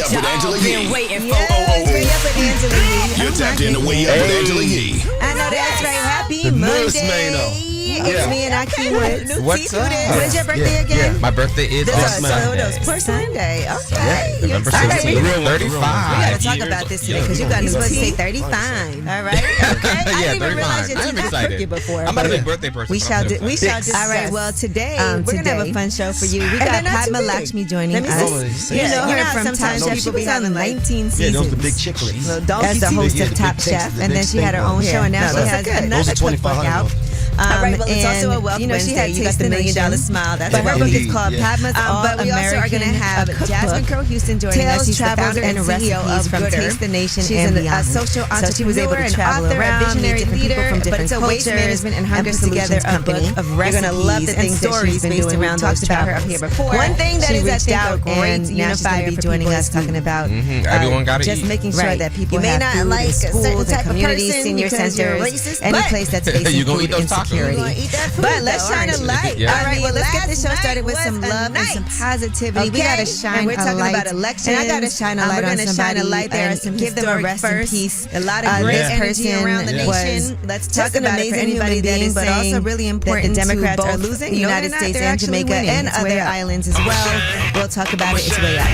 Up with Angela Yee. Waiting for. Yes, way up with Angela Yee. You're tapped in the Way Up with Angela Yee. I know that's right. Happy The newest Monday. Mano. It's me and Akeem Woods. What's up? When's your birthday again? Yeah. My birthday is This on Monday. For Sunday. Okay. November All right, 16th. we 35. gotta talk about this today because you got supposed to say 35. All right. Okay. I didn't even realize you I'm did excited. before. I'm not a big birthday person. We shall discuss. All right. Well, today we're gonna have a fun show for you. We got Padma Lakshmi joining us. You know her from Top Chef. She was on 19 seasons. Yeah, those the big chicklets. As the host of Top Chef, and then she had her own show, and now she has another cookbook out. All right, well, it's also a Wealth Wednesday. She had You got the $1 Million Smile. That's her book is called Padma's But we also are going to have Jasmine Crow Houston joining us. She's the founder and CEO of from Taste the Nation and Beyond. She's a social entrepreneur, so she was able to travel around, visionary meet different leader, people from different but it's a waste cultures, management and hunger put together solutions a book company. of You're recipes gonna love the and things that stories she's been based doing. around We those talked about her travels. up here before. One thing that She is, I reached think, out a great now she's gonna unifier be for joining people us is talking about Everyone gotta just eat. making sure that people You may have not food like in a certain schools and type of communities, person senior because you're centers, racist, any but place that's facing You gonna food eat those tacos. insecurity. You're gonna eat that food, But let's though, shine a aren't you? light. Yeah. All right, well, let's get this show Last started with night some was a love and some night. positivity. We Okay? gotta shine And we're talking a light. about elections. And I gotta shine a We're light on gonna shine somebody a light there and some give them a historic rest in first. peace. A lot of great this energy person around the nation. Let's Just talk an about it for amazing anybody human that being, is but saying also really that the important to Democrats are both. losing No, United they're not. States They're and actually Jamaica winning. and It's other way up. islands as well. We'll talk about it. It's way up.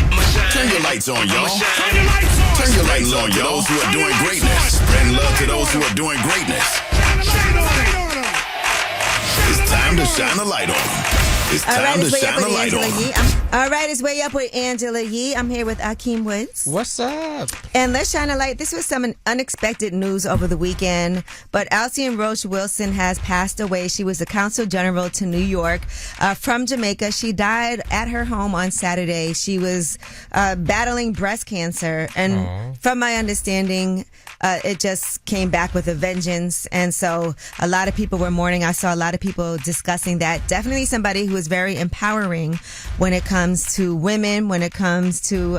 Turn your lights on, y'all. Turn your lights on, y'all. Those who are doing greatness. Spreading love to those who are doing greatness. It's time to shine a light on them. It's All right, time to it's way up shine a with light Angela on Yee. them. All right, it's way up with Angela Yee. I'm here with Akeem Woods. What's up? And let's shine a light. This was some unexpected news over the weekend, but Alcyon Roach Wilson has passed away. She was the consul general to New York from Jamaica. She died at her home on Saturday. She was battling breast cancer, and from my understanding, it just came back with a vengeance. And so a lot of people were mourning. I saw a lot of people discussing that. Definitely somebody who is very empowering when it comes to women, when it comes to,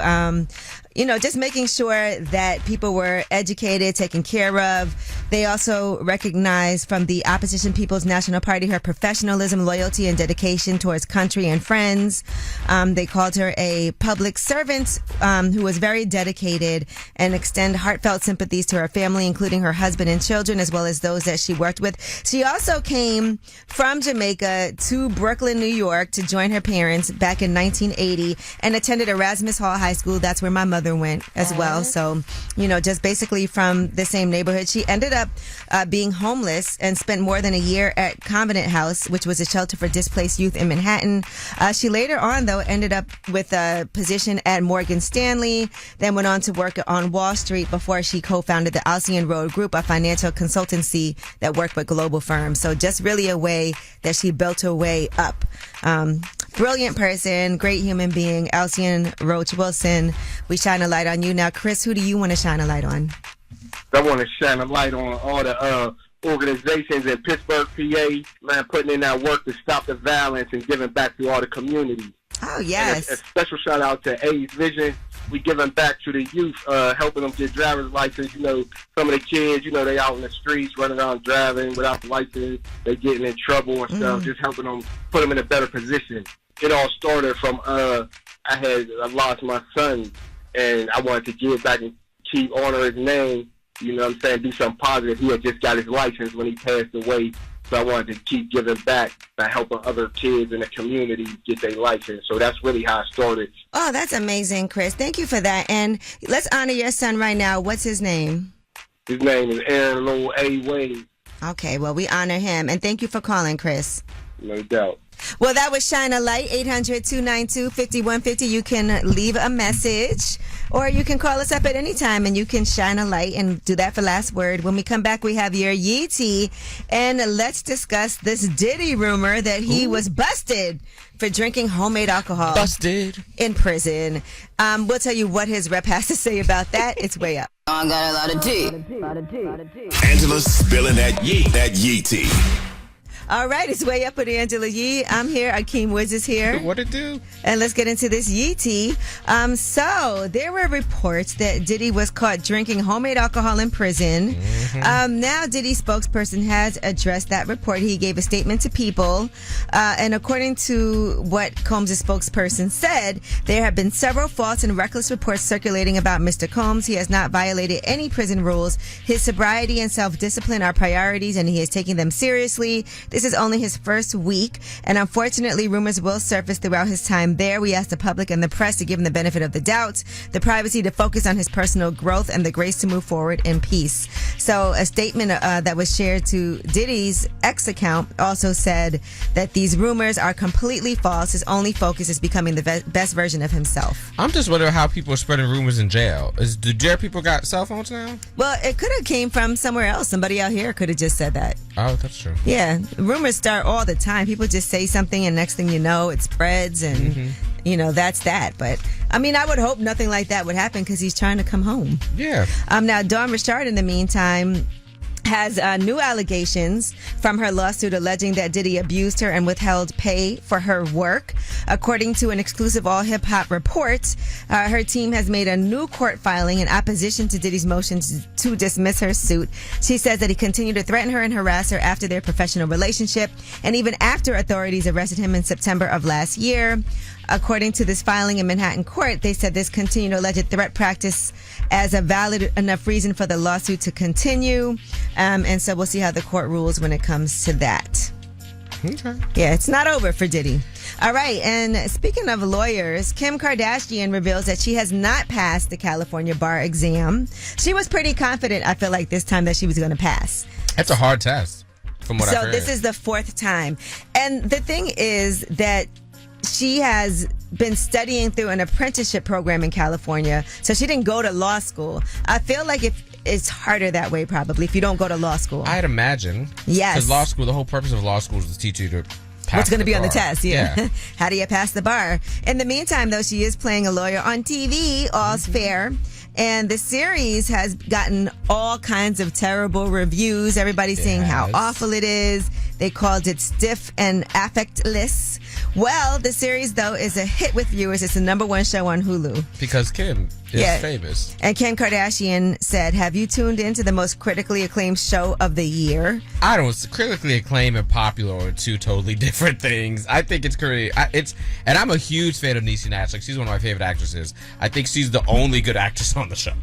just making sure that people were educated, taken care of. They also recognized from the Opposition People's National Party her professionalism, loyalty, and dedication towards country and friends. They called her a public servant who was very dedicated, and extend heartfelt sympathies to her family, including her husband and children, as well as those that she worked with. She also came from Jamaica to Brooklyn, New York to join her parents back in 1980 and attended Erasmus Hall High School. That's where my mother went as well. So, just basically from the same neighborhood. She ended up being homeless and spent more than a year at Covenant House, which was a shelter for displaced youth in Manhattan. She later on, though, ended up with a position at Morgan Stanley, then went on to work on Wall Street before she co-founded the Alcyon Road Group, a financial consultancy that worked with global firms. So just really a way that she built her way up. Brilliant person, great human being, Alcyon Roach Wilson. We shine a light on you. Now, Chris, who do you want to shine a light on? I want to shine a light on all the organizations in Pittsburgh, PA, man, putting in that work to stop the violence and giving back to all the communities. Oh, yes. And a special shout out to A's Vision. We giving back to the youth, helping them get driver's license. Some of the kids, they out in the streets running around driving without the license. They getting in trouble and stuff. Just helping them, put them in a better position. It all started from I lost my son, and I wanted to give back and keep honor his name. You know what I'm saying? Do something positive. He had just got his license when he passed away. So I wanted to keep giving back by helping other kids in the community get their license. So that's really how I started. Oh, that's amazing, Chris. Thank you for that. And let's honor your son right now. What's his name? His name is Aaron Lowell A. Wade. Okay, well, we honor him. And thank you for calling, Chris. No doubt. Well, that was Shine a Light, 800-292-5150. You can leave a message, or you can call us up at any time, and you can shine a light and do that for last word. When we come back, we have your Yee tea, and let's discuss this Diddy rumor that he was busted for drinking homemade alcohol. Busted. In prison. We'll tell you what his rep has to say about that. It's way up. I got a lot of tea. Angela's spilling that Yee tea. All right, it's Way Up with Angela Yee. I'm here. Akeem Woods is here. What it do? And let's get into this Yee tea. So there were reports that Diddy was caught drinking homemade alcohol in prison. Now Diddy's spokesperson has addressed that report. He gave a statement to People. And according to what Combs' spokesperson said, there have been several false and reckless reports circulating about Mr. Combs. He has not violated any prison rules. His sobriety and self-discipline are priorities, and he is taking them seriously. This is only his first week, and unfortunately, rumors will surface throughout his time there. We ask the public and the press to give him the benefit of the doubt, the privacy to focus on his personal growth, and the grace to move forward in peace. So a statement that was shared to Diddy's X account also said that these rumors are completely false. His only focus is becoming the best version of himself. I'm just wondering how people are spreading rumors in jail. Do jail people got cell phones now? Well, it could have came from somewhere else. Somebody out here could have just said that. Oh, that's true. Yeah, rumors start all the time. People just say something, and next thing you know, it spreads, and that's that. But I mean, I would hope nothing like that would happen because he's trying to come home. Yeah. Now, Dawn Richard, in the meantime, has new allegations from her lawsuit alleging that Diddy abused her and withheld pay for her work. According to an exclusive All Hip Hop report, her team has made a new court filing in opposition to Diddy's motion to dismiss her suit. She says that he continued to threaten her and harass her after their professional relationship, and even after authorities arrested him in September of last year. According to this filing in Manhattan court, they said this continued alleged threat practice as a valid enough reason for the lawsuit to continue. And so we'll see how the court rules when it comes to that. Okay. Yeah, it's not over for Diddy. All right, and speaking of lawyers, Kim Kardashian reveals that she has not passed the California bar exam. She was pretty confident, I feel like, this time that she was going to pass. That's a hard test, from what I've heard. So this is the fourth time. And the thing is that she has been studying through an apprenticeship program in California, so she didn't go to law school. I feel like it's harder that way, probably, if you don't go to law school. I'd imagine. Yes. Because law school, the whole purpose of law school is to teach you to pass what's going to be bar. on the test, yeah. How do you pass the bar? In the meantime, though, she is playing a lawyer on TV, All's Fair. And the series has gotten all kinds of terrible reviews. Everybody's saying how awful it is. They called it stiff and affectless. Well, the series, though, is a hit with viewers. It's the #1 show on Hulu. Because Kim is famous. And Kim Kardashian said, "Have you tuned into the most critically acclaimed show of the year?" I don't. Critically acclaimed and popular are two totally different things. I think it's and I'm a huge fan of Niecy Nash. Like, she's one of my favorite actresses. I think she's the only good actress on the show.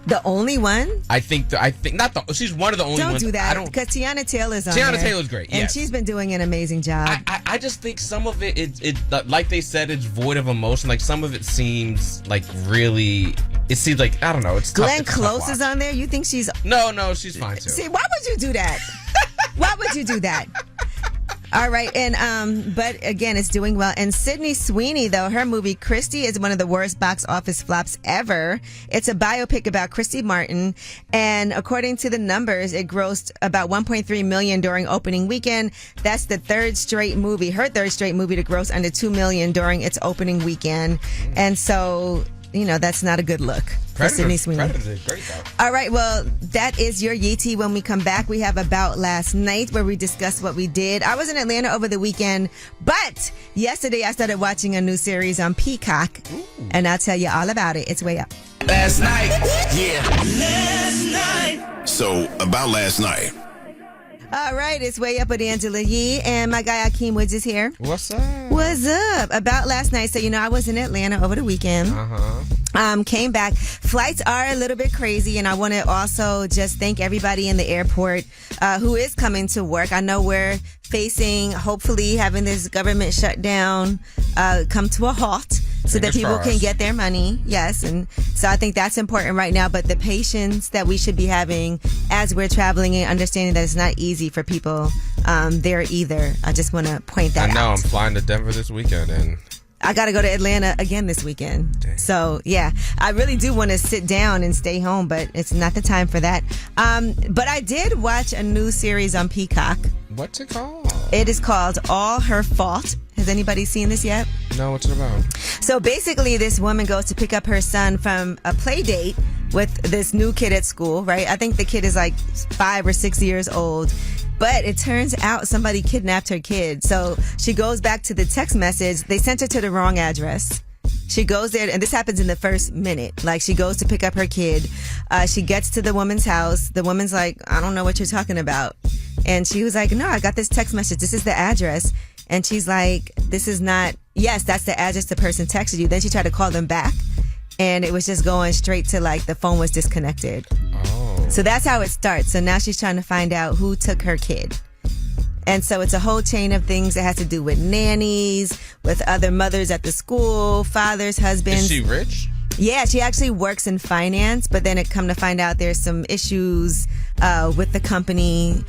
The only one? She's one of the only ones. Don't do that, because Tiana Taylor's on there. Tiana Taylor's great, and she's been doing an amazing job. I just think some of it, like they said, it's void of emotion. Like, some of it seems like really, it seems like, I don't know, it's tough. Glenn Close is on there? You think she's... No, she's fine too. See, why would you do that? Why would you do that? All right, and but again, it's doing well. And Sydney Sweeney, though, her movie Christy is one of the worst box office flops ever. It's a biopic about Christy Martin, and according to the numbers, it grossed about $1.3 million during opening weekend. That's the her third straight movie to gross under $2 million during its opening weekend, and so that's not a good look. Sydney Sweeney. Predator, great though. All right, well, that is your Yeetie. When we come back, we have About Last Night, where we discuss what we did. I was in Atlanta over the weekend, but yesterday I started watching a new series on Peacock, and I'll tell you all about it. It's Way Up. Last night. Yeah. Last night. So, about last night. All right, it's Way Up with Angela Yee, and my guy Akeem Woods is here. What's up? What's up? About last night. So, I was in Atlanta over the weekend. Came back. Flights are a little bit crazy, and I want to also just thank everybody in the airport who is coming to work. I know we're facing, hopefully, having this government shutdown come to a halt so that people can get their money. Yes, and so I think that's important right now. But the patience that we should be having as we're traveling and understanding that it's not easy for people there either. I just want to point that out. I know. I'm flying to Denver this weekend, and I got to go to Atlanta again this weekend. Dang. So, yeah, I really do want to sit down and stay home, but it's not the time for that. But I did watch a new series on Peacock. What's it called? It is called All Her Fault. Has anybody seen this yet? No, what's it about? So basically, this woman goes to pick up her son from a play date with this new kid at school, right? I think the kid is like 5 or 6 years old. But it turns out somebody kidnapped her kid. So she goes back to the text message. They sent her to the wrong address. She goes there, and this happens in the first minute. Like, she goes to pick up her kid. She gets to the woman's house. The woman's like, I don't know what you're talking about. And she was like, no, I got this text message. This is the address. And she's like, this is not, yes, that's the address the person texted you. Then she tried to call them back. And it was just going straight to, like, the phone was disconnected. Oh. So that's how it starts. So now she's trying to find out who took her kid. And so it's a whole chain of things that has to do with nannies, with other mothers at the school, fathers, husbands. Is she rich? Yeah, she actually works in finance, but then it come to find out there's some issues with the company.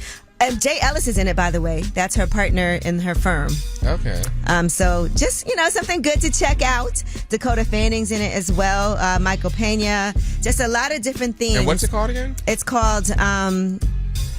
Jay Ellis is in it, by the way. That's her partner in her firm. Okay. So just, something good to check out. Dakota Fanning's in it as well. Michael Pena. Just a lot of different things. And what's it called again? It's called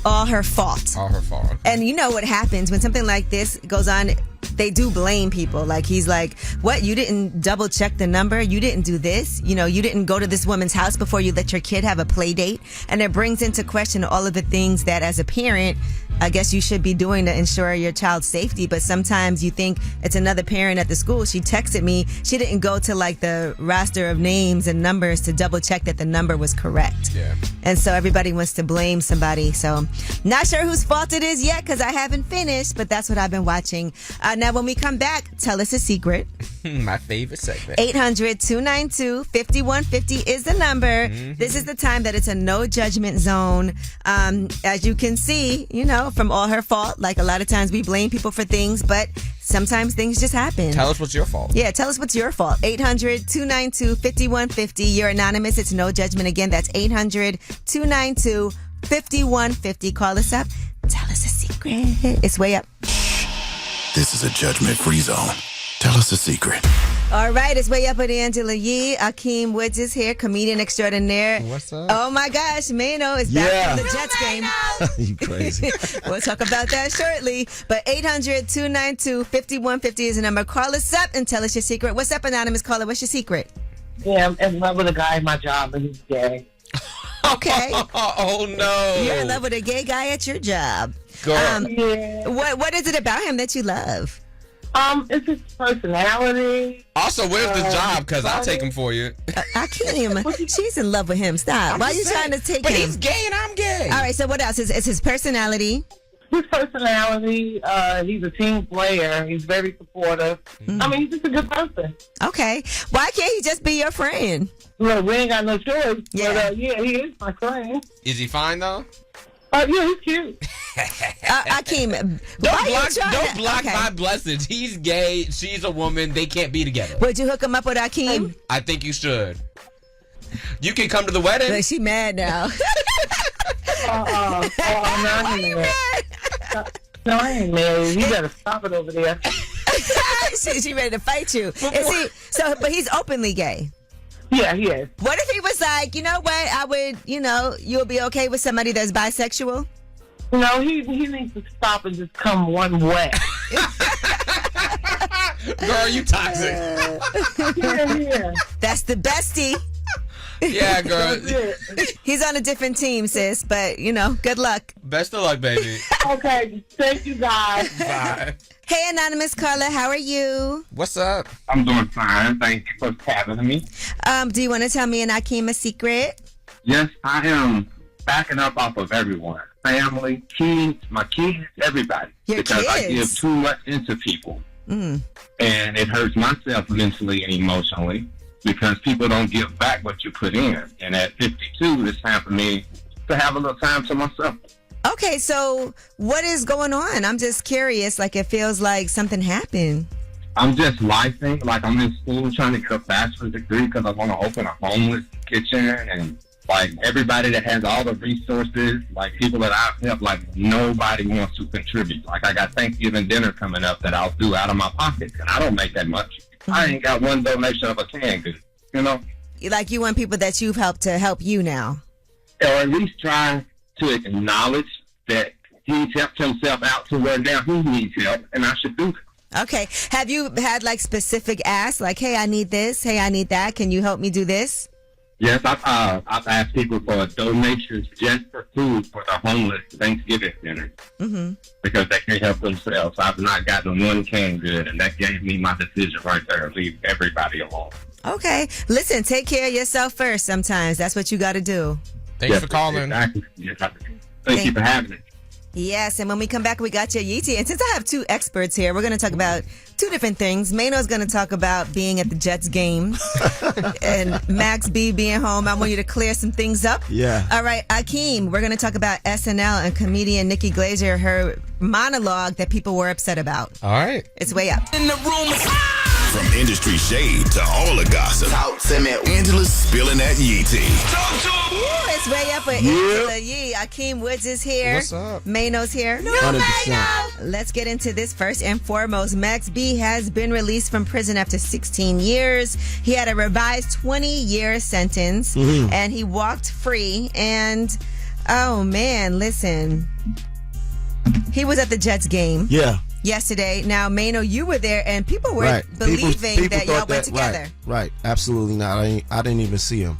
All Her Fault. All Her Fault. And you know what happens when something like this goes on, they do blame people. Like, he's like, what, you didn't double check the number? You didn't do this? You didn't go to this woman's house before you let your kid have a play date? And it brings into question all of the things that as a parent, I guess you should be doing to ensure your child's safety. But sometimes you think it's another parent at the school. She texted me. She didn't go to like the roster of names and numbers to double check that the number was correct. Yeah. And so everybody wants to blame somebody. So not sure whose fault it is yet because I haven't finished, but that's what I've been watching. Now, when we come back, tell us a secret. My favorite segment. 800-292-5150 is the number. Mm-hmm. This is the time that it's a no judgment zone. As you can see, from All Her Fault, like a lot of times we blame people for things, but sometimes things just happen. Tell us what's your fault. Yeah, tell us what's your fault. 800-292-5150. You're anonymous. It's no judgment. Again, that's 800-292-5150. Call us up. Tell us a secret. It's way up. This is a judgment-free zone. Tell us a secret. All right, it's way up with Angela Yee. Akeem Woods is here, comedian extraordinaire. What's up? Oh my gosh, Mano is back from the Jets game. You crazy. We'll talk about that shortly. But 800-292-5150 is the number. Call us up and tell us your secret. What's up, anonymous caller? What's your secret? Yeah, I'm in love with a guy at my job, and he's gay. Okay. Oh no. You're in love with a gay guy at your job. Girl. Yeah. What is it about him that you love? It's his personality. Also, where's the job? Because I'll take him for you. Akeem, she's in love with him. Stop. Why are you trying to take but him? But he's gay and I'm gay. All right, so what else? It's his personality. His personality. He's a team player. He's very supportive. Mm-hmm. I mean, he's just a good person. Okay. Why can't he just be your friend? Well, we ain't got no choice. Yeah. But, he is my friend. Is he fine, though? Yeah, he's cute. Akeem, don't block my blessings. He's gay. She's a woman. They can't be together. Would you hook him up with Akeem? I think you should. You can come to the wedding. Like, she mad now. No, I ain't mad. No, I ain't mad. You better stop it over there. she ready to fight you. But he's openly gay. Yeah, he is. What if he was like, you know what, I would, you'll be okay with somebody that's bisexual? No, he needs to stop and just come one way. Girl, you toxic. Yeah. That's the bestie. Yeah, girl. He's on a different team, sis, but, good luck. Best of luck, baby. Okay, thank you, guys. Bye. Hey, anonymous caller, how are you? What's up? I'm doing fine. Thank you for having me. Do you want to tell me and Akeem a secret? Yes, I am backing up off of everyone. Family, kids, my kids, everybody. Your because kids? I give too much into people. Mm. And it hurts myself mentally and emotionally because people don't give back what you put in. And at 52, it's time for me to have a little time to myself. Okay, so what is going on? I'm just curious. Like, it feels like something happened. I'm just lifing. Like, I'm in school trying to get a bachelor's degree because I want to open a homeless kitchen. And, like, everybody that has all the resources, like, people that I've helped, like, nobody wants to contribute. Like, I got Thanksgiving dinner coming up that I'll do out of my pocket. And I don't make that much. Mm-hmm. I ain't got one donation of a canned good, Like, you want people that you've helped to help you now. Or at least try to acknowledge that he's helped himself out to where now he needs help, and I should do it. Okay. Have you had, like, specific asks? Like, hey, I need this. Hey, I need that. Can you help me do this? Yes, I've asked people for donations just for food for the homeless Thanksgiving dinner because they can't help themselves. I've not gotten one canned good, and that gave me my decision right there. Leave everybody alone. Okay. Listen, take care of yourself first sometimes. That's what you got to do. Thanks for calling. Exactly. Yes, thank you for having me. Yes, and when we come back, we got your Yeetie. And since I have two experts here, we're going to talk about two different things. Mano's going to talk about being at the Jets game and Max B being home. I want you to clear some things up. Yeah. All right, Akeem, we're going to talk about SNL and comedian Nikki Glazer, her monologue that people were upset about. All right. It's way up. In the room. From industry shade to all the gossip. Talk to me. Angela's spilling that Yee tea. Ooh, it's way up with Angela Yee. Akeem Woods is here. What's up? Mano's here. 100%. Let's get into this first and foremost. Max B has been released from prison after 16 years. He had a revised 20-year sentence, and he walked free. And, oh, man, listen. He was at the Jets game. Yeah. Yesterday. Now, Mano, you were there, and people were believing people that y'all thought went together. Right. Absolutely not. I didn't even see him.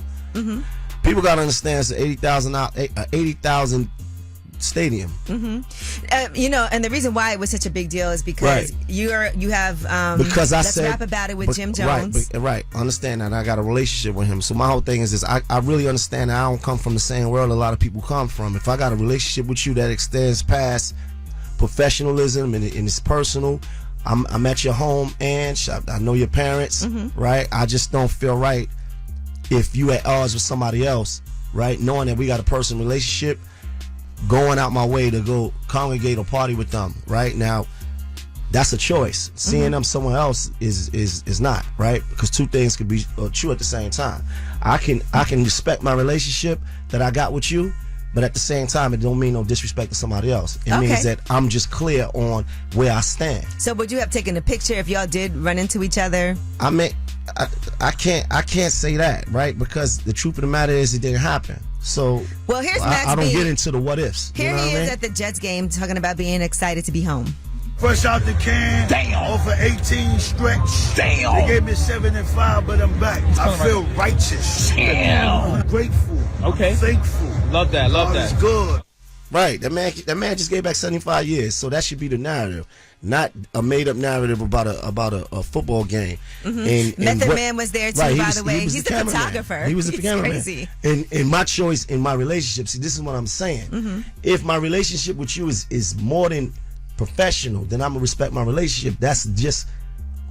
People got to understand it's an 80,000 stadium. You know, and the reason why it was such a big deal is because you have because let's rap about it with Jim Jones. Right. Understand that I got a relationship with him. So my whole thing is this: I really understand that I don't come from the same world a lot of people come from. If I got a relationship with you that extends past professionalism and it's personal, I'm at your home, and I know your parents, right? I just don't feel right if you at odds with somebody else, right? Knowing that we got a personal relationship, going out my way to go congregate or party with them, right? Now, that's a choice. Seeing them somewhere else is not, right? Because two things could be true at the same time. I can respect my relationship that I got with you, but at the same time, it don't mean no disrespect to somebody else. It means that I'm just clear on where I stand. So would you have taken a picture if y'all did run into each other? I mean, I can't say that, right? Because the truth of the matter is it didn't happen. So well, here's Max I don't B. get into the what ifs. Here he is at the Jets game talking about being excited to be home. Fresh out the can. Damn. Over 18 stretch. Damn. They gave me 7 and 5, but I'm back. I feel righteous. Damn. I'm grateful. Okay. I'm thankful. Love that. God is good. Right. That man just gave back 75 years. So that should be the narrative, not a made up narrative about a football game. And Method Man was there too, by the way. He's the photographer. He was the cameraman. Crazy. And my choice in my relationship. See, this is what I'm saying. If my relationship with you is more than professional, then I'm gonna respect my relationship. That's just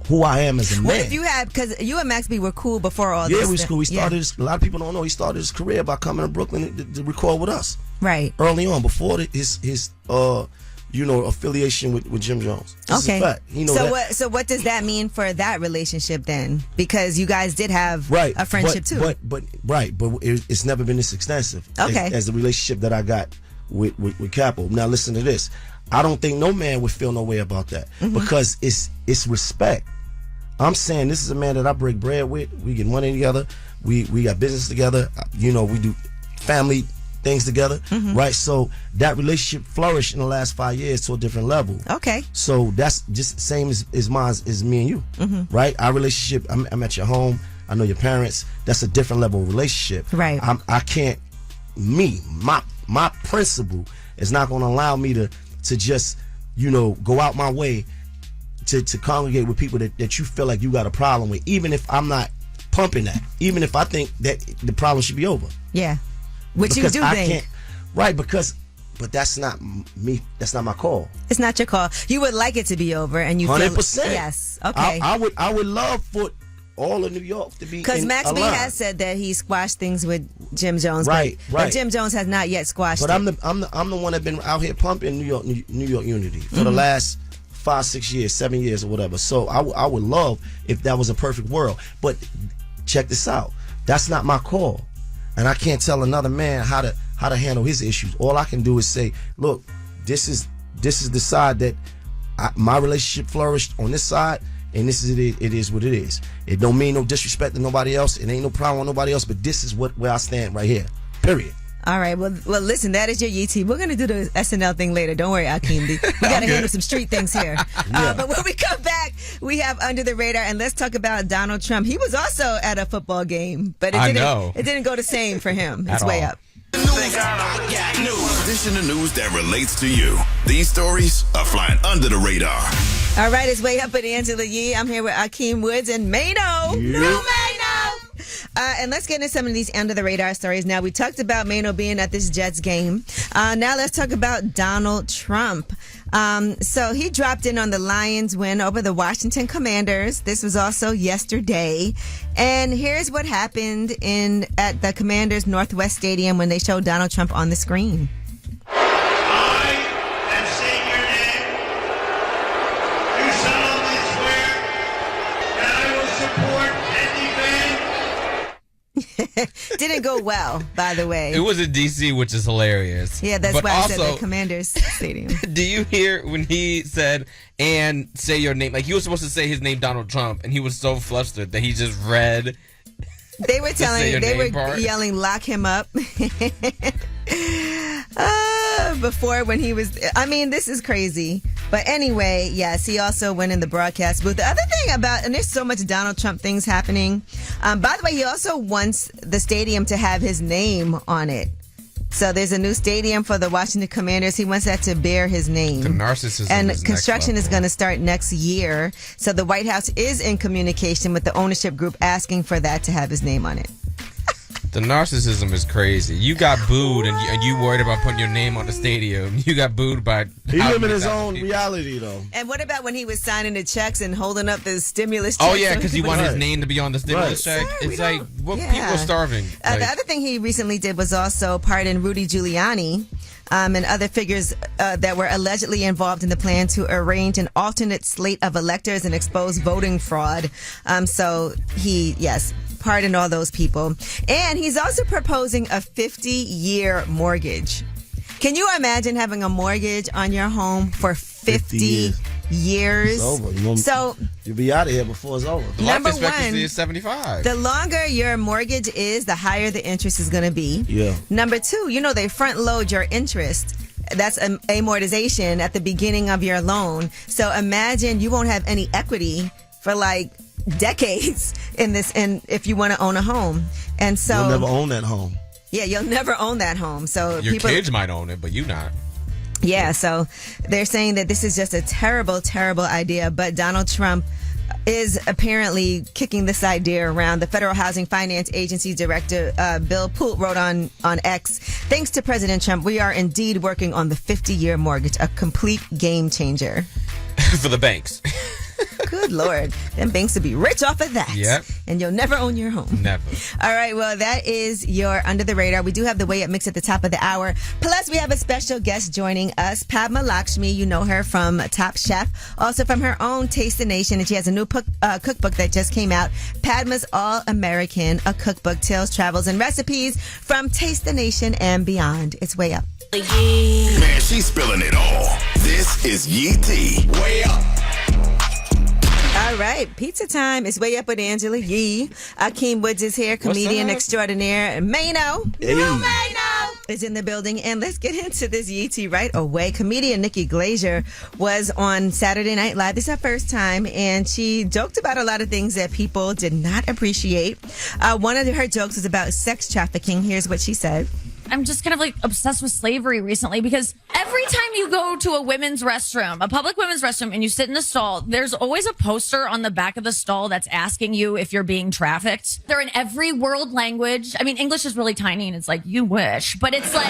who I am as a man. What if you had, because you and Max B were cool before all this? Yeah, we was cool. He started a lot of people don't know he started his career by coming to Brooklyn to record with us. Right. Early on, before his affiliation with Jim Jones. This is a fact. He know that. So what does that mean for that relationship then? Because you guys did have a friendship too. But it's never been this extensive as the relationship that I got with Capo. Now listen to this. I don't think no man would feel no way about that because it's respect. I'm saying this is a man that I break bread with. We get money together. We got business together. We do family things together, right? So that relationship flourished in the last 5 years to a different level. Okay. So that's just the same as mine as me and you, right? Our relationship. I'm at your home. I know your parents. That's a different level of relationship. Right. I can't. My principle is not going to allow me to just go out my way to congregate with people that you feel like you got a problem with, even if I'm not pumping that, even if I think that the problem should be over. Yeah. Which because you do think. Right, but that's not me. That's not my call. It's not your call. You would like it to be over, and you 100%. Feel, yes. Okay. I would love for all of New York to be because Max B has said that he squashed things with Jim Jones. Right. But Jim Jones has not yet squashed. But I'm the one that's been out here pumping New York unity for the last 5, 6 years, 7 years, or whatever. So I would love if that was a perfect world. But check this out. That's not my call, and I can't tell another man how to handle his issues. All I can do is say, look, this is the side that my relationship flourished on this side. And this is it is what it is. It don't mean no disrespect to nobody else. It ain't no problem with nobody else. But this is where I stand right here. Period. All right. Well, listen, that is your YT. We're going to do the SNL thing later. Don't worry, Akeem. We got to handle some street things here. But when we come back, we have Under the Radar, and let's talk about Donald Trump. He was also at a football game, but it didn't go the same for him. It's way up. This in the news that relates to you. These stories are flying under the radar. All right, it's Way Up with Angela Yee. I'm here with Akeem Woods and Mano. And let's get into some of these under the radar stories. Now, we talked about Mano being at this Jets game. Now let's talk about Donald Trump. So he dropped in on the Lions win over the Washington Commanders. This was also yesterday. And here's what happened at the Commanders Northwest Stadium when they showed Donald Trump on the screen. I am saying your name. You solemnly swear that I will support and defend. Didn't go well, by the way. It was in D.C., which is hilarious. Yeah, that's why I said the Commanders Stadium. Do you hear when he said, and say your name? Like, he was supposed to say his name, Donald Trump, and he was so flustered that he just read. They were yelling, lock him up. Before when he was, this is crazy. But anyway, yes, he also went in the broadcast booth. The other thing and there's so much Donald Trump things happening. By the way, he also wants the stadium to have his name on it. So there's a new stadium for the Washington Commanders. He wants that to bear his name. The narcissism and is construction is going to start next year. So the White House is in communication with the ownership group asking for that to have his name on it. The narcissism is crazy. You got booed, and you worried about putting your name on the stadium. You got booed by. He living his own reality, though. And what about when he was signing the checks and holding up the stimulus checks? Oh yeah, because he wanted his name to be on the stimulus check. Sure, it's like people are starving. The other thing he recently did was also pardon Rudy Giuliani. And other figures that were allegedly involved in the plan to arrange an alternate slate of electors and expose voting fraud. So he, pardoned all those people. And he's also proposing a 50-year mortgage. Can you imagine having a mortgage on your home for 50 years? It's over. You'll be out of here before it's over. Number life expectancy is 75. The longer your mortgage is, the higher the interest is going to be. Yeah. Number two, they front load your interest. That's amortization at the beginning of your loan. So imagine you won't have any equity for decades in this, and if you want to own a home. And so you'll never own that home. Yeah, you'll never own that home. So your kids might own it, but you not. Yeah, so they're saying that this is just a terrible, terrible idea. But Donald Trump is apparently kicking this idea around. The Federal Housing Finance Agency Director Bill Poult wrote on X, "Thanks to President Trump, we are indeed working on the 50-year mortgage, a complete game changer." For the banks. Good Lord. Them banks would be rich off of that. Yep. And you'll never own your home. Never. All right. Well, that is your Under the Radar. We do have the Way Up Mix at the top of the hour. Plus, we have a special guest joining us, Padma Lakshmi. You know her from Top Chef. Also from her own Taste the Nation. And she has a new cookbook that just came out. Padma's All American, a cookbook, tales, travels, and recipes from Taste the Nation and beyond. It's Way Up. Man, she's spilling it all. This is Yee T. Way Up. All right, pizza time. It's Way Up with Angela Yee. Akeem Woods is here, comedian extraordinaire. Mano. Hey. Mano is in the building. And let's get into this Yee T right away. Comedian Nikki Glaser was on Saturday Night Live. This is her first time. And she joked about a lot of things that people did not appreciate. One of her jokes was about sex trafficking. Here's what she said. I'm just kind of obsessed with slavery recently because every time you go to a women's restroom, a public women's restroom, and you sit in a stall, there's always a poster on the back of the stall that's asking you if you're being trafficked. They're in every world language. I mean, English is really tiny and it's you wish, but it's men's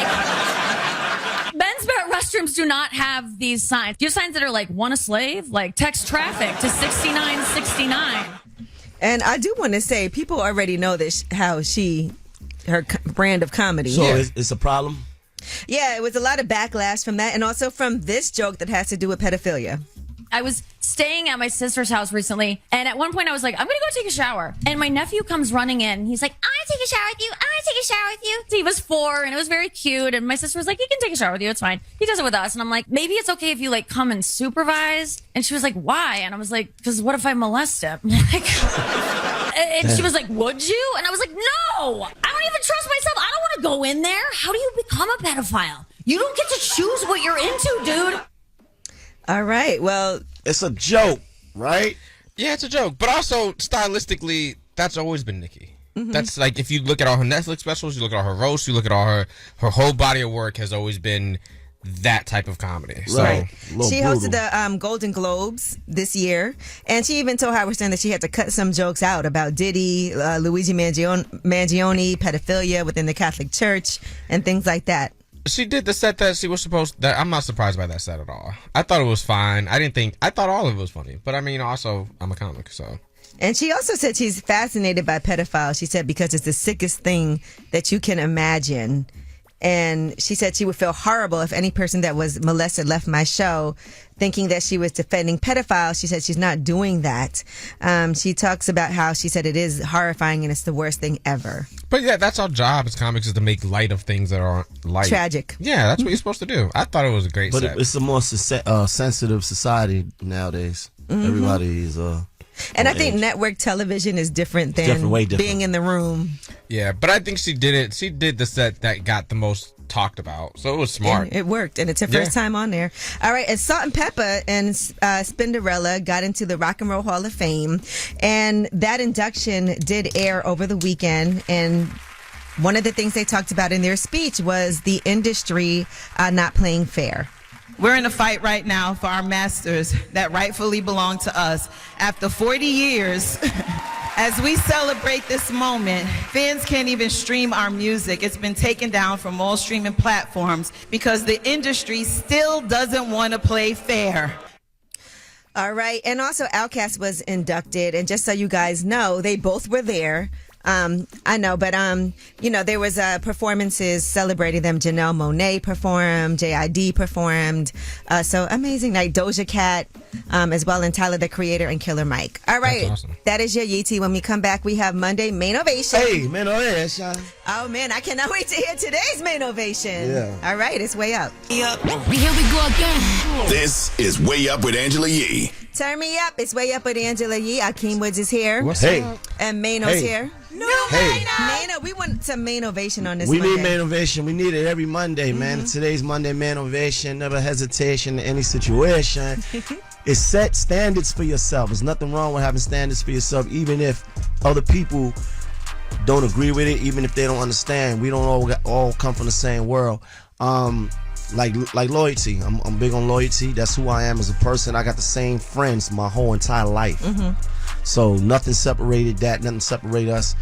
restrooms do not have these signs. You have signs that are want a slave, text traffic to 6969. And I do want to say, people already know this, her brand of comedy. So it's a problem? Yeah, it was a lot of backlash from that and also from this joke that has to do with pedophilia. I was staying at my sister's house recently, and at one point I was like, I'm going to go take a shower. And my nephew comes running in. He's like, I want to take a shower with you. I want to take a shower with you. So he was 4, and it was very cute. And my sister was like, he can take a shower with you. It's fine. He does it with us. And I'm like, maybe it's okay if you come and supervise. And she was like, why? And I was like, because what if I molest him? And she was like, would you? And I was like, no, I don't even trust myself. I don't want to go in there? How do you become a pedophile? You don't get to choose what you're into, dude. All right. Well, it's a joke, right? Yeah, it's a joke. But also, stylistically, that's always been Nicki. That's like, if you look at all her Netflix specials, you look at all her roasts, you look at all her whole body of work has always been that type of comedy. So, right. She hosted the Golden Globes this year, and she even told Howard Stern that she had to cut some jokes out about Diddy, Luigi Mangione, pedophilia within the Catholic Church, and things like that. She did the set that she was supposed. That I'm not surprised by that set at all. I thought it was fine. I thought all of it was funny. But I mean, also, I'm a comic, so. And she also said she's fascinated by pedophiles. She said because it's the sickest thing that you can imagine. And she said she would feel horrible if any person that was molested left my show thinking that she was defending pedophiles. She said she's not doing that. She talks about how she said it is horrifying and it's the worst thing ever. But yeah, that's our job as comics, is to make light of things that are light. Tragic. Yeah, that's what you're supposed to do. I thought it was a great set. But it's a more sensitive society nowadays. Everybody is... And I think network television is different than being in the room. Yeah, but I think she did it. She did the set that got the most talked about, so it was smart. And it worked, and it's her first time on there. All right, and Salt and Pepper and Spinderella got into the Rock and Roll Hall of Fame, and that induction did air over the weekend, and one of the things they talked about in their speech was the industry not playing fair. We're in a fight right now for our masters that rightfully belong to us. After 40 years, as we celebrate this moment, fans can't even stream our music. It's been taken down from all streaming platforms because the industry still doesn't want to play fair. All right. And also Outkast was inducted. And just so you guys know, they both were there. I know, but, there was performances celebrating them. Janelle Monáe performed, JID performed. So amazing night. Doja Cat, as well, and Tyler, the Creator, and Killer Mike. All right. That's awesome. That is your Yeetie. When we come back, we have Monday Main Ovation. Hey, Main Ovation. Oh, man, I cannot wait to hear today's Main Ovation. Yeah. All right, it's Way Up. Here we go again. This is Way Up with Angela Yee. Turn me up. It's Way Up with Angela Yee. Akeem Woods is here. What's up? And Mano's here. Mano, we want some Main Ovation on this Monday. We need Main Ovation. We need it every Monday, man. Today's Monday Main Ovation. Never hesitation in any situation. It's set standards for yourself. There's nothing wrong with having standards for yourself, even if other people don't agree with it, even if they don't understand. We don't all come from the same world. Like loyalty. I'm big on loyalty. That's who I am as a person. I got the same friends my whole entire life. So nothing separated that. Nothing separated us.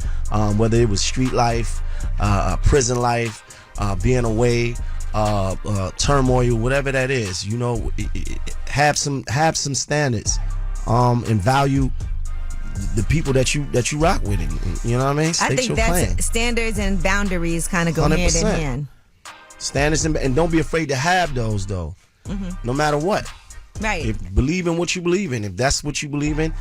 Whether it was street life, prison life, being away, turmoil, whatever that is. Have some standards, and value the people that you rock with. You know what I mean? I think that's standards and boundaries kind of go 100%. Hand in hand. Standards and don't be afraid to have those though. No matter what. Right. Believe in what you believe in. If that's what you believe in,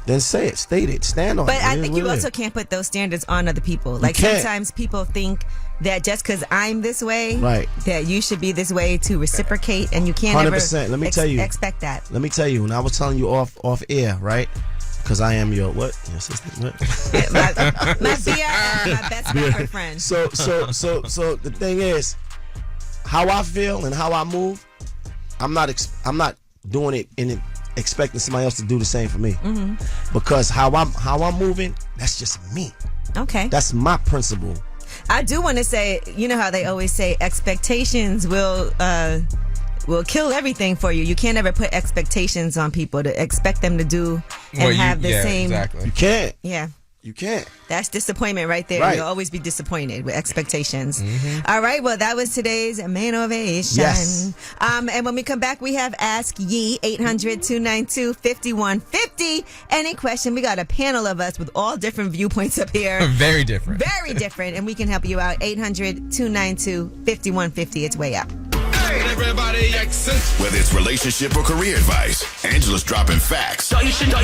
then say it, state it, stand on it. But I think you also can't put those standards on other people. Like sometimes people think that just because I'm this way, right, that you should be this way to reciprocate, and you can't 100%. Let me tell you, expect that. Let me tell you, when I was telling you off air, right? Because I am your what? Your assistant? What? my BFF, my best rapper friend. So the thing is, how I feel and how I move, I'm not doing it in expecting somebody else to do the same for me. Because how I'm moving, that's just me. Okay. That's my principle. I do want to say, you know how they always say expectations will kill everything for you. You can't ever put expectations on people to expect them to do and have the same. Exactly. You can't. Yeah. You can't. That's disappointment right there. Right. You'll always be disappointed with expectations. All right. Well, that was today's Main Ovation. Yes. And when we come back, we have Ask Yee, 800-292-5150. Any question? We got a panel of us with all different viewpoints up here. Very different. Very different. And we can help you out. 800-292-5150. It's Way Up. Everybody exits. Whether it's relationship or career advice, Angela's dropping facts. You should know.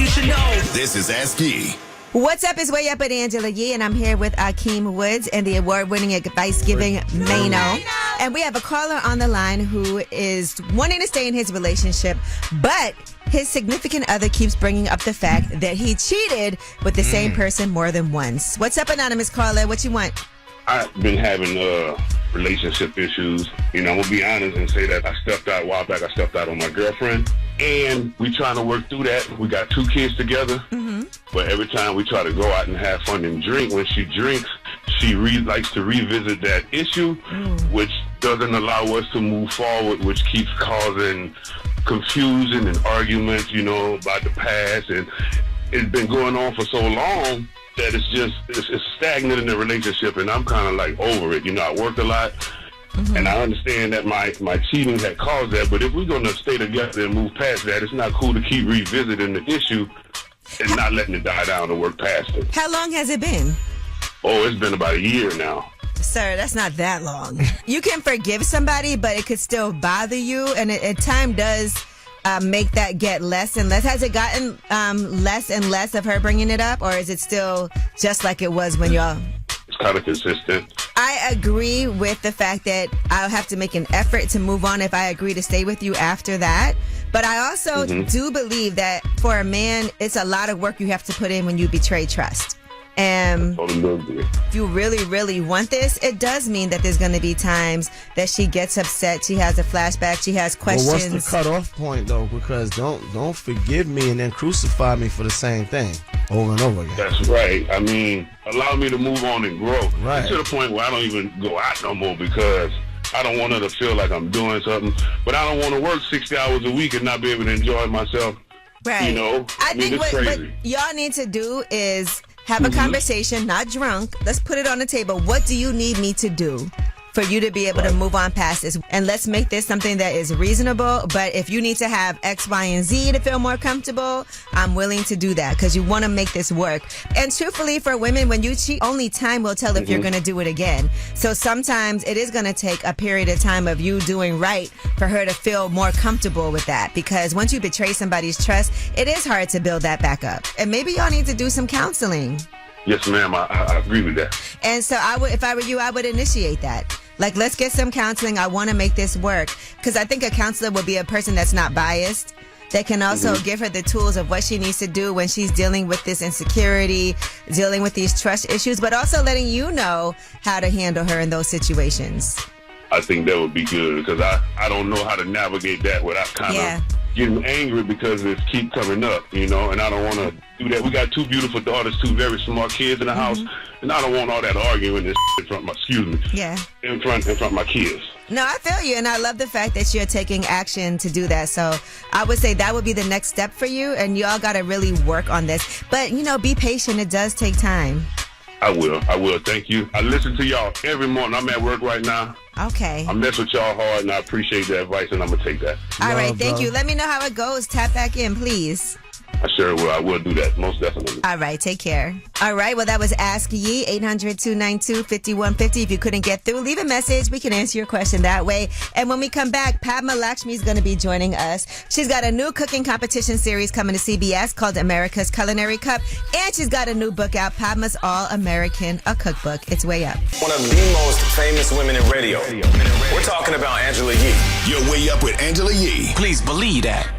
This is Ask Yee. What's up? It's Way Up with Angela Yee, and I'm here with Akeem Woods and the award-winning Advice-giving Mano. And we have a caller on the line who is wanting to stay in his relationship, but his significant other keeps bringing up the fact that he cheated with the same person more than once. What's up, anonymous caller? What you want? I've been having relationship issues. You know, I'm gonna be honest and say that I stepped out a while back. I stepped out on my girlfriend, and we trying to work through that. We got 2 kids together, but every time we try to go out and have fun and drink, when she drinks, she likes to revisit that issue, which doesn't allow us to move forward, which keeps causing confusion and arguments, you know, about the past. And it's been going on for so long that it's stagnant in the relationship, and I'm kind of like over it. You know, I worked a lot, and I understand that my cheating had caused that, but if we're going to stay together and move past that, it's not cool to keep revisiting the issue and not letting it die down and work past it. How long has it been? Oh, it's been about a year now. Sir, that's not that long. You can forgive somebody, but it could still bother you, and time does make that get less and less. Has it gotten less and less of her bringing it up, or is it still just like it was when y'all... It's kind of consistent. I agree with the fact that I'll have to make an effort to move on if I agree to stay with you after that. But I also do believe that for a man, it's a lot of work you have to put in when you betray trust. And if you really, really want this, it does mean that there's going to be times that she gets upset, she has a flashback, she has questions. Well, what's the cutoff point, though? Because don't forgive me and then crucify me for the same thing over and over again. That's right. I mean, allow me to move on and grow. Right. To the point where I don't even go out no more because I don't want her to feel like I'm doing something. But I don't want to work 60 hours a week and not be able to enjoy myself. Right. You know? I think what y'all need to do is have a conversation, not drunk. Let's put it on the table. What do you need me to do for you to be able to move on past this? And let's make this something that is reasonable. But if you need to have X, Y, and Z to feel more comfortable, I'm willing to do that because you want to make this work. And truthfully, for women, when you cheat, only time will tell if you're going to do it again. So sometimes it is going to take a period of time of you doing right for her to feel more comfortable with that. Because once you betray somebody's trust, it is hard to build that back up. And maybe y'all need to do some counseling. Yes, ma'am. I agree with that. And so if I were you, I would initiate that. Like, let's get some counseling. I want to make this work. Because I think a counselor would be a person that's not biased, that can also give her the tools of what she needs to do when she's dealing with this insecurity, dealing with these trust issues, but also letting you know how to handle her in those situations. I think that would be good because I don't know how to navigate that without kind of getting angry because it keep coming up, you know, and I don't want to do that. We got 2 beautiful daughters, 2 very smart kids in the house, and I don't want all that arguing in front of my, in front of my kids. No, I feel you, and I love the fact that you're taking action to do that. So I would say that would be the next step for you, and y'all got to really work on this. But, you know, be patient. It does take time. I will. Thank you. I listen to y'all every morning. I'm at work right now. Okay. I mess with y'all hard, and I appreciate the advice, and I'm going to take that. All right. Thank you. Let me know how it goes. Tap back in, please. I sure will. I will do that, most definitely. All right, take care. All right, well, that was Ask Ye, 800-292-5150. If you couldn't get through, leave a message. We can answer your question that way. And when we come back, Padma Lakshmi is going to be joining us. She's got a new cooking competition series coming to CBS called America's Culinary Cup. And she's got a new book out, Padma's All-American, a cookbook. It's way up. One of the most famous women in radio. We're talking about Angela Yee. You're way up with Angela Yee. Please believe that.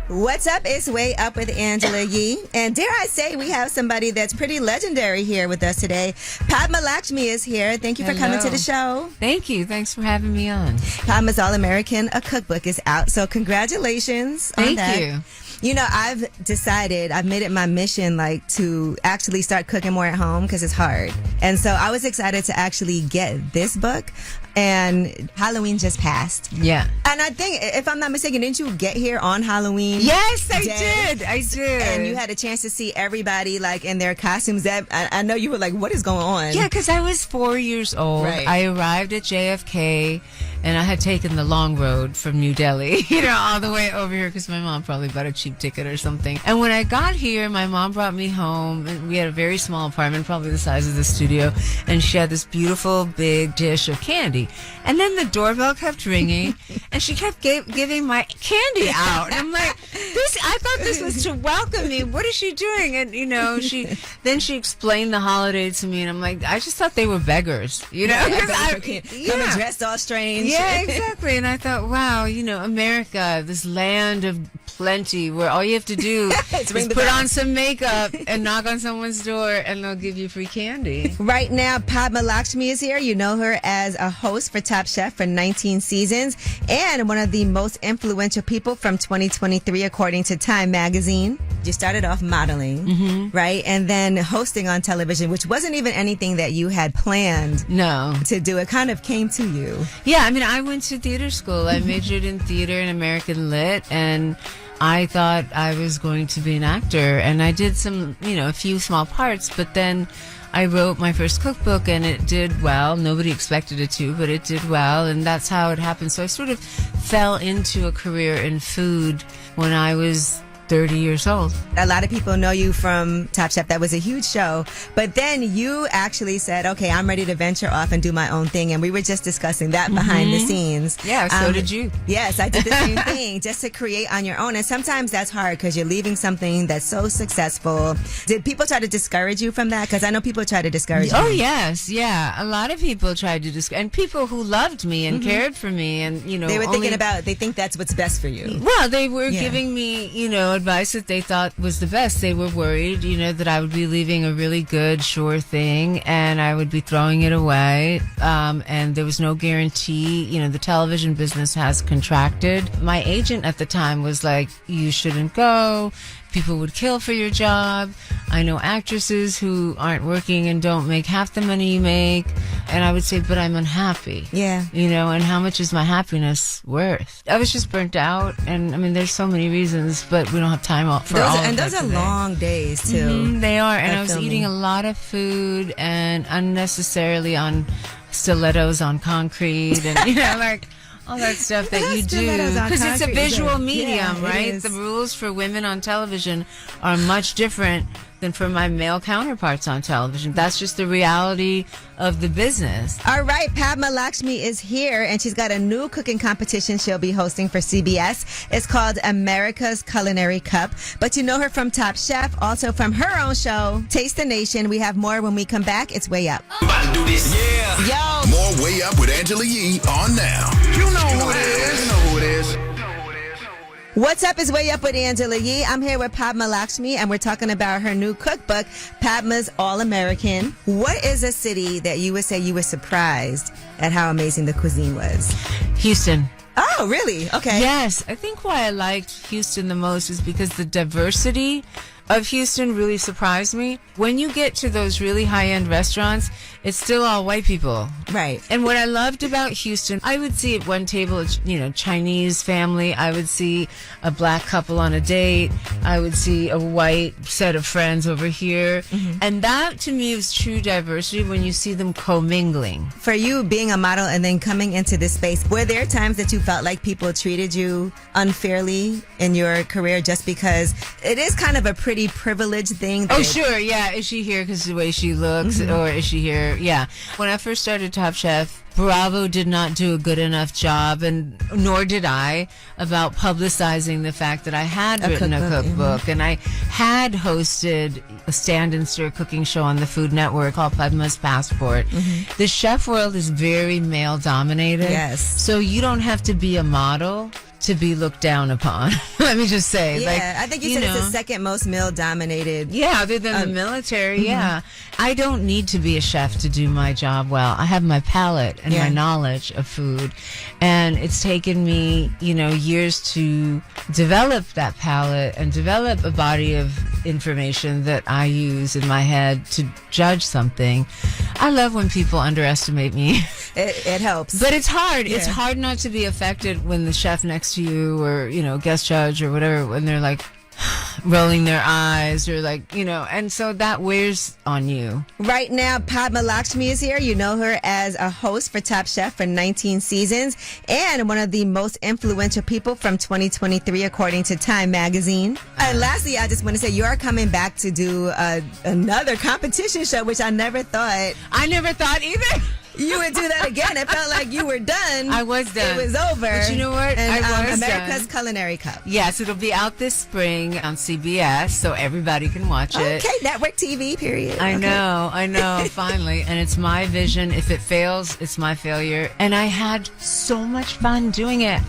What's up? It's Way Up with Angela Yee. And dare I say, we have somebody that's pretty legendary here with us today. Padma Lakshmi is here. Thank you for coming to the show. Thank you. Thanks for having me on. Padma's All-American, a cookbook is out. So congratulations on that. Thank you. You know, I've made it my mission, like, to actually start cooking more at home because it's hard. And so I was excited to actually get this book. And Halloween just passed. Yeah. And I think, if I'm not mistaken, didn't you get here on Halloween? Yes, I did. I did. And you had a chance to see everybody, like, in their costumes. That I know you were like, what is going on? Yeah, because I was 4 years old. Right. I arrived at JFK, and I had taken the long road from New Delhi, all the way over here because my mom probably bought a cheap ticket or something. And when I got here, my mom brought me home, and we had a very small apartment, probably the size of the studio, and she had this beautiful big dish of candy. And then the doorbell kept ringing, and she kept giving my candy out. And I'm like, I thought this was to welcome me. What is she doing? And, she explained the holiday to me, and I'm like, I just thought they were beggars, Coming dressed all strange. Yeah, exactly. And I thought, wow, America, this land of plenty where all you have to do is put on some makeup and knock on someone's door and they'll give you free candy. Right now, Padma Lakshmi is here. You know her as a host for Top Chef for 19 seasons and one of the most influential people from 2023, according to Time magazine. You started off modeling, right? And then hosting on television, which wasn't even anything that you had planned to do. It kind of came to you. Yeah, I mean, I went to theater school. I majored in theater and American Lit, and I thought I was going to be an actor. And I did some, a few small parts, but then I wrote my first cookbook and it did well. Nobody expected it to, but it did well, and that's how it happened. So I sort of fell into a career in food when I was 30 years old. A lot of people know you from Top Chef. That was a huge show. But then you actually said, okay, I'm ready to venture off and do my own thing. And we were just discussing that behind the scenes. Yeah, so did you. Yes, I did the same thing, just to create on your own. And sometimes that's hard because you're leaving something that's so successful. Did people try to discourage you from that? Because I know people try to discourage you. Oh, yes. Yeah. A lot of people tried to discourage, and people who loved me and cared for me. And, they were thinking about, they think that's what's best for you. Well, they were giving me, advice that they thought was the best. They were worried, that I would be leaving a really good, sure thing and I would be throwing it away. And there was no guarantee. The television business has contracted. My agent at the time was like, you shouldn't go. People would kill for your job. I know actresses who aren't working and don't make half the money you make. And I would say, but I'm unhappy. Yeah. And how much is my happiness worth? I was just burnt out. And I mean, there's so many reasons, but we don't have time for all of that. And those are long days, too. They are. And I was eating a lot of food and unnecessarily on stilettos on concrete and, all that stuff that you do. Because it's a visual medium, right? The rules for women on television are much different than for my male counterparts on television. That's just the reality of the business. All right, Padma Lakshmi is here, and she's got a new cooking competition she'll be hosting for CBS. It's called America's Culinary Cup. But you know her from Top Chef, also from her own show, Taste the Nation. We have more when we come back. It's Way Up. About to do this. Yeah. Yo. More Way Up with Angela Yee on now. You know who it is. You know who it is. What's up is Way Up with Angela Yee. I'm here with Padma Lakshmi, and we're talking about her new cookbook, Padma's All-American. What is a city that you would say you were surprised at how amazing the cuisine was? Houston. Oh, really? Okay. Yes. I think why I liked Houston the most is because the diversity of Houston really surprised me. When you get to those really high-end restaurants, it's still all white people. Right. And what I loved about Houston, I would see at one table, Chinese family. I would see a black couple on a date. I would see a white set of friends over here. And that, to me, is true diversity when you see them commingling. For you being a model and then coming into this space, were there times that you felt like people treated you unfairly in your career just because it is kind of a pretty privileged thing? Oh, sure. Yeah. Is she here because of the way she looks? Or is she here? Yeah. When I first started Top Chef, Bravo did not do a good enough job, and nor did I, about publicizing the fact that I had written a cookbook, and I had hosted a stand and stir cooking show on the Food Network called Padma's Passport. The chef world is very male dominated. Yes. So you don't have to be a model to be looked down upon. Let me just say. Yeah, I think you said it's the second most male-dominated. Yeah, other than the military, yeah. I don't need to be a chef to do my job well. I have my palate and my knowledge of food. And it's taken me, years to develop that palate and develop a body of information that I use in my head to judge something. I love when people underestimate me. It helps. But it's hard. Yeah. It's hard not to be affected when the chef next to you or, guest judge or whatever, when they're like rolling their eyes or and so that wears on you. Right now, Padma Lakshmi is here. You know her as a host for Top Chef for 19 seasons and one of the most influential people from 2023, according to Time magazine. And lastly, I just want to say you are coming back to do another competition show, which I never thought. I never thought either. you would do that again. It felt like you were done. I was done. It was over. But you know what? And, I was America's done. Culinary Cup. Yes, it'll be out this spring on CBS, so everybody can watch it. Okay, network TV, period. I know, finally. And it's my vision. If it fails, it's my failure. And I had so much fun doing it.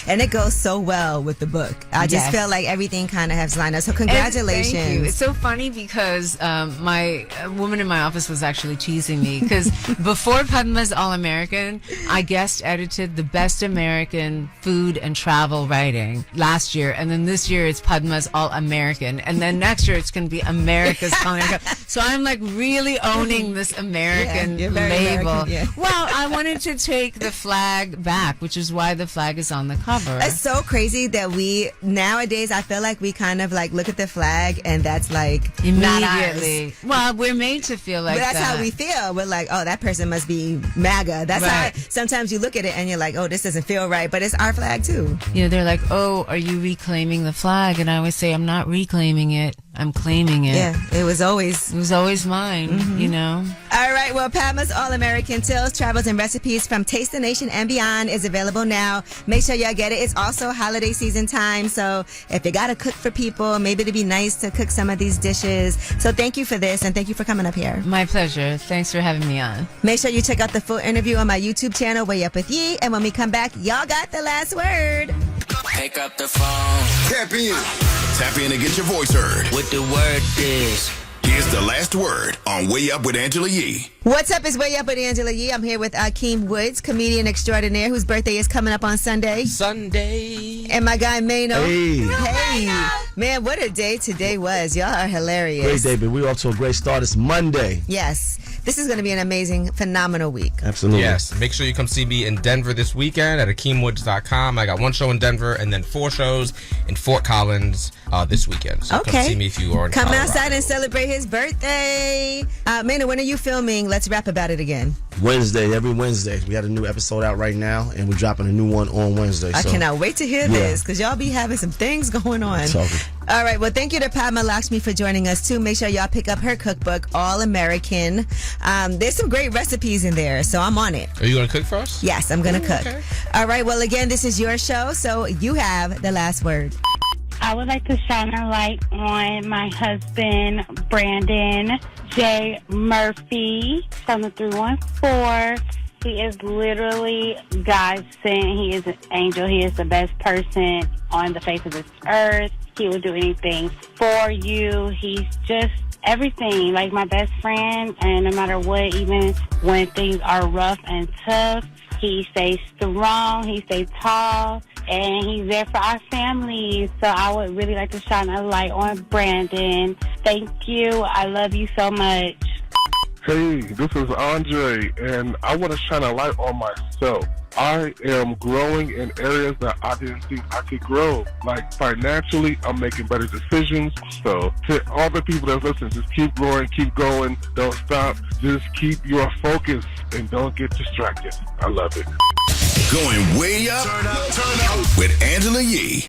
And it goes so well with the book. I just feel like everything kind of has lined up. So congratulations. Thank you. It's so funny because my woman in my office was actually teasing me because before Padma's All-American, I guest edited the Best American Food and Travel Writing last year. And then this year it's Padma's All-American. And then next year it's going to be America's Culinary Cup. So I'm like really owning this American label. American, Well, I wanted to take the flag back, which is why the flag is on the cover. It's so crazy that nowadays, I feel like we kind of like look at the flag and that's like immediately. Not ours. Well, we're made to feel like that's that. how we feel. We're like, oh, that person must be MAGA. That's how sometimes you look at it and you're like, oh, this doesn't feel right, but it's our flag too. You know, they're like, oh, are you reclaiming the flag? And I always say, I'm not reclaiming it. I'm claiming it. Yeah, it was always mine, you know. All right, well, Padma's All-American Tales, Travels, and Recipes from Taste the Nation and Beyond is available now. Make sure y'all get it. It's also holiday season time, so if you got to cook for people, maybe it'd be nice to cook some of these dishes. So thank you for this, and thank you for coming up here. My pleasure. Thanks for having me on. Make sure you check out the full interview on my YouTube channel, Way Up With Yee, and when we come back, y'all got the last word. Pick up the phone. Tap in. Tap in and get your voice heard. What the word is. Here's the last word on Way Up with Angela Yee. What's up? It's Way Up with Angela Yee. I'm here with Akeem Woods, comedian extraordinaire, whose birthday is coming up on Sunday. And my guy Mano. Hey. Man, what a day today was. Y'all are hilarious. Great day, but we're off to a great start. It's Monday. Yes. This is going to be an amazing, phenomenal week. Absolutely. Yes. Make sure you come see me in Denver this weekend at AkeemWoods.com. I got one show in Denver and then 4 shows in Fort Collins this weekend. So come see me if you are in Come Colorado. outside and celebrate his birthday. Mano, when are you filming? Let's rap about it again. Wednesday, every Wednesday. We got a new episode out right now, and we're dropping a new one on Wednesday. I cannot wait to hear this because y'all be having some things going on. All right. Well, thank you to Padma Lakshmi for joining us, too. Make sure y'all pick up her cookbook, All American. There's some great recipes in there, so I'm on it. Are you going to cook for us? Yes, I'm going to cook. Okay. All right. Well, again, this is your show, so you have the last word. I would like to shine a light on my husband, Brandon J. Murphy from the 314. He is literally God sent. He is an angel. He is the best person on the face of this earth. He will do anything for you. He's just everything, like my best friend. And no matter what, even when things are rough and tough, he stays strong. He stays tall. And he's there for our family. So I would really like to shine a light on Brandon. Thank you. I love you so much. Hey, this is Andre, and I want to shine a light on myself. I am growing in areas that I didn't think I could grow. Like financially, I'm making better decisions. So to all the people that listen, just keep growing, keep going, don't stop. Just keep your focus and don't get distracted. I love it. Going way up, turn up with Angela Yee.